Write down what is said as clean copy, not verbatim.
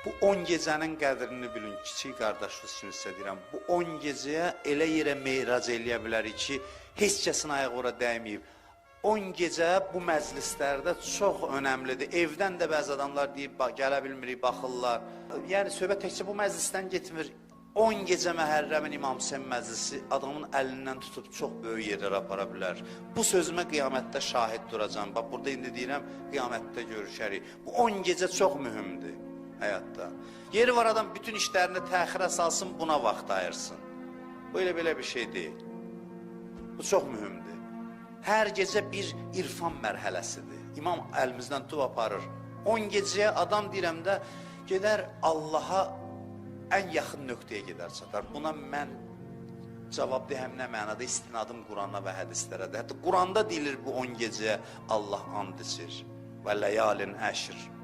Bu 10 gecənin qədrini bilin, kiçik qardaşınız üçün sizə deyirəm. Bu 10 gecəyə elə yerə meyrac eləyə bilərik ki, heç kəsin ayağı ora dəyməyib. 10 gecə bu məclislərdə çox önəmlidir. Evdən də bəzi adamlar deyib, gələ bilmirik, baxırlar. Yəni, söhbət təkcə bu məclisdən getmir. 10 gecə Məhərrəmin İmam Hüseyin məclisi adamın əlindən tutub çox böyük yerlərə apara bilər. Bu sözümə qiyamətdə şahid duracam. Bax, burada indi deyirəm, qiyamətdə görüşərik. Bu 10 gecə çox mühümdür həyatda. Yeri var adam bütün işlərini təxirə salsın, buna vaxt ayırsın. Bu elə belə bir şey deyil. Bu çox mühümdür. Hər gecə bir irfan mərhələsidir. İmam əlimizdən tutub aparır. 10 gecəyə adam deyirəm də gedər Allaha ən yaxın nöqtəyə gedər çatar. Buna mən cavab deyəm nə mənada, istinadım Qurana və hədislərədir. Hətta Quranda deyilir bu 10 gecəyə Allah and içir. Və ləyalin əşr.